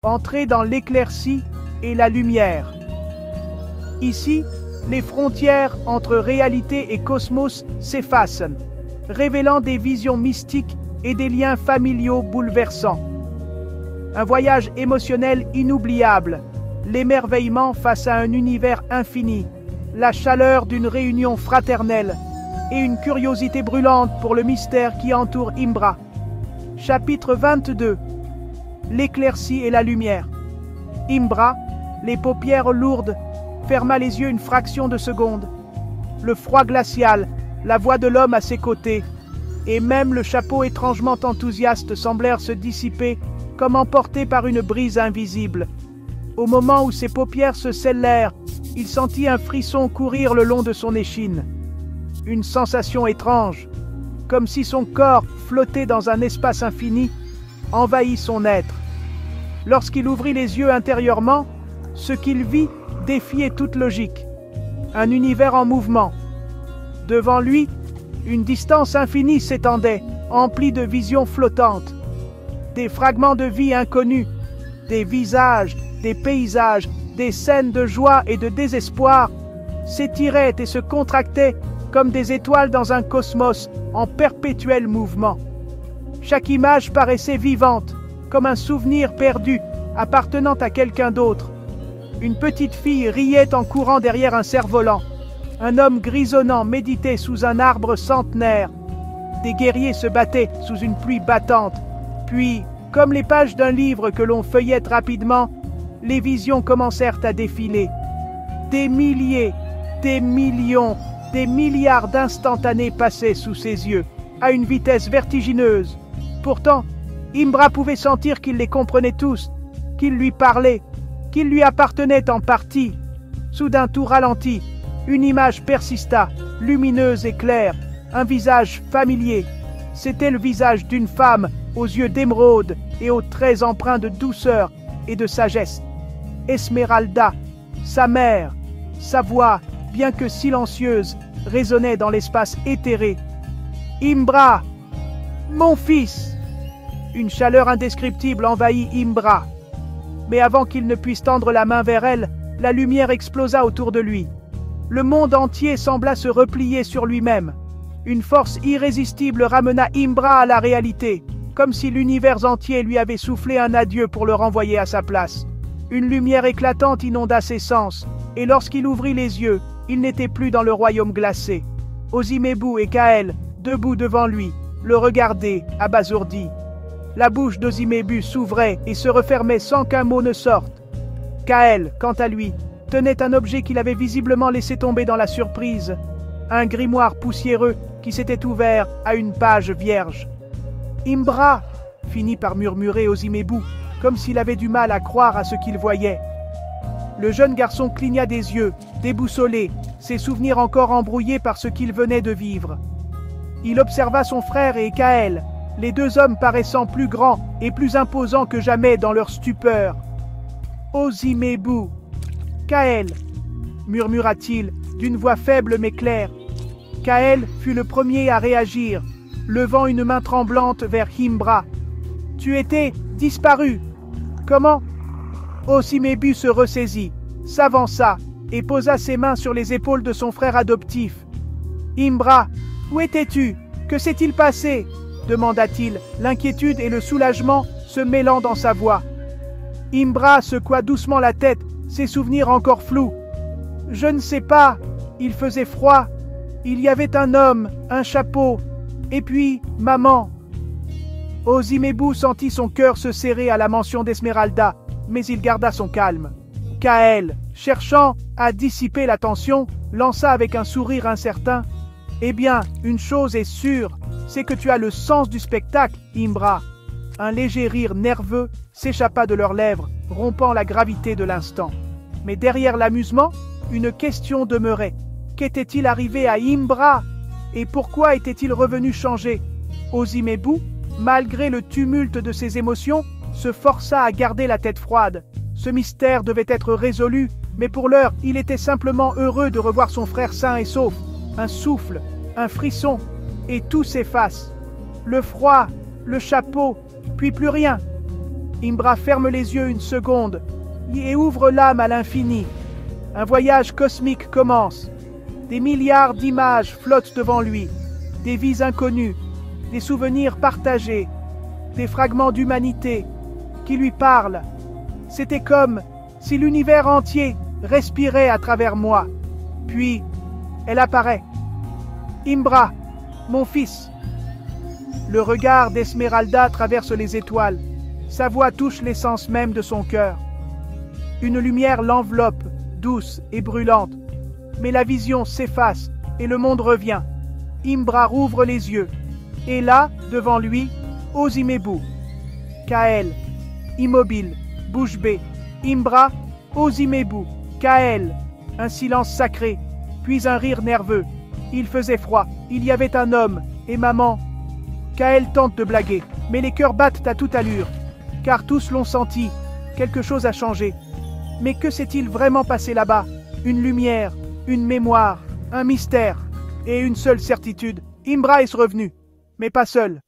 Entrez dans l'éclaircie et la lumière. Ici, les frontières entre réalité et cosmos s'effacent, révélant des visions mystiques et des liens familiaux bouleversants. Un voyage émotionnel inoubliable, l'émerveillement face à un univers infini, la chaleur d'une réunion fraternelle et une curiosité brûlante pour le mystère qui entoure Imbra. Chapitre 22. L'éclaircie et la lumière. Imbra, les paupières lourdes, ferma les yeux une fraction de seconde. Le froid glacial, la voix de l'homme à ses côtés, et même le chapeau étrangement enthousiaste semblèrent se dissiper comme emportés par une brise invisible. Au moment où ses paupières se scellèrent, il sentit un frisson courir le long de son échine. Une sensation étrange, comme si son corps, flotté dans un espace infini, envahit son être. Lorsqu'il ouvrit les yeux intérieurement, ce qu'il vit défiait toute logique. Un univers en mouvement. Devant lui, une distance infinie s'étendait, emplie de visions flottantes. Des fragments de vie inconnus, des visages, des paysages, des scènes de joie et de désespoir s'étiraient et se contractaient comme des étoiles dans un cosmos en perpétuel mouvement. Chaque image paraissait vivante, comme un souvenir perdu appartenant à quelqu'un d'autre. Une petite fille riait en courant derrière un cerf-volant. Un homme grisonnant méditait sous un arbre centenaire. Des guerriers se battaient sous une pluie battante. Puis, comme les pages d'un livre que l'on feuillette rapidement, les visions commencèrent à défiler. Des milliers, des millions, des milliards d'instantanés passaient sous ses yeux, à une vitesse vertigineuse. Pourtant, Imbra pouvait sentir qu'il les comprenait tous, qu'ils lui parlaient, qu'ils lui appartenaient en partie. Soudain tout ralentit, une image persista, lumineuse et claire, un visage familier. C'était le visage d'une femme aux yeux d'émeraude et aux traits empreints de douceur et de sagesse. Esmeralda, sa mère, sa voix, bien que silencieuse, résonnait dans l'espace éthéré. « Imbra, mon fils !» Une chaleur indescriptible envahit Imbra. Mais avant qu'il ne puisse tendre la main vers elle, la lumière explosa autour de lui. Le monde entier sembla se replier sur lui-même. Une force irrésistible ramena Imbra à la réalité, comme si l'univers entier lui avait soufflé un adieu pour le renvoyer à sa place. Une lumière éclatante inonda ses sens, et lorsqu'il ouvrit les yeux, il n'était plus dans le royaume glacé. Ozimebu et Kael, debout devant lui, le regardaient, abasourdis. La bouche d'Ozimebu s'ouvrait et se refermait sans qu'un mot ne sorte. Kael, quant à lui, tenait un objet qu'il avait visiblement laissé tomber dans la surprise. Un grimoire poussiéreux qui s'était ouvert à une page vierge. « Imbra !» finit par murmurer Ozimebu, comme s'il avait du mal à croire à ce qu'il voyait. Le jeune garçon cligna des yeux, déboussolé, ses souvenirs encore embrouillés par ce qu'il venait de vivre. Il observa son frère et Kael, les deux hommes paraissant plus grands et plus imposants que jamais dans leur stupeur. « Ozimebu !»« Kael !» murmura-t-il, d'une voix faible mais claire. Kael fut le premier à réagir, levant une main tremblante vers Imbra. « Tu étais disparu. Comment ?» Ozimebu se ressaisit, s'avança et posa ses mains sur les épaules de son frère adoptif. « Imbra, où étais-tu? Que s'est-il passé ?» demanda-t-il, l'inquiétude et le soulagement se mêlant dans sa voix. Imbra secoua doucement la tête, ses souvenirs encore flous. « Je ne sais pas, il faisait froid, il y avait un homme, un chapeau, et puis maman. » Ozimebu sentit son cœur se serrer à la mention d'Esmeralda, mais il garda son calme. Kael, cherchant à dissiper la tension, lança avec un sourire incertain. « Eh bien, une chose est sûre, c'est que tu as le sens du spectacle, Imbra. » Un léger rire nerveux s'échappa de leurs lèvres, rompant la gravité de l'instant. Mais derrière l'amusement, une question demeurait. Qu'était-il arrivé à Imbra? Et pourquoi était-il revenu changer? Ozimebu, malgré le tumulte de ses émotions, se força à garder la tête froide. Ce mystère devait être résolu, mais pour l'heure, il était simplement heureux de revoir son frère sain et sauf. Un souffle, un frisson, et tout s'efface. Le froid, le chapeau, puis plus rien. Imbra ferme les yeux une seconde et ouvre l'âme à l'infini. Un voyage cosmique commence. Des milliards d'images flottent devant lui, des vies inconnues, des souvenirs partagés, des fragments d'humanité qui lui parlent. C'était comme si l'univers entier respirait à travers moi. Puis, elle apparaît. Imbra, mon fils. Le regard d'Esmeralda traverse les étoiles. Sa voix touche l'essence même de son cœur. Une lumière l'enveloppe, douce et brûlante. Mais la vision s'efface et le monde revient. Imbra rouvre les yeux. Et là, devant lui, Ozimebu. Kael, immobile, bouche bée. Imbra, Ozimebu. Kael, un silence sacré, puis un rire nerveux. Il faisait froid, il y avait un homme, et maman. Kael tente de blaguer, mais les cœurs battent à toute allure, car tous l'ont senti, quelque chose a changé. Mais que s'est-il vraiment passé là-bas? Une lumière, une mémoire, un mystère, et une seule certitude. Imbra est revenu, mais pas seul.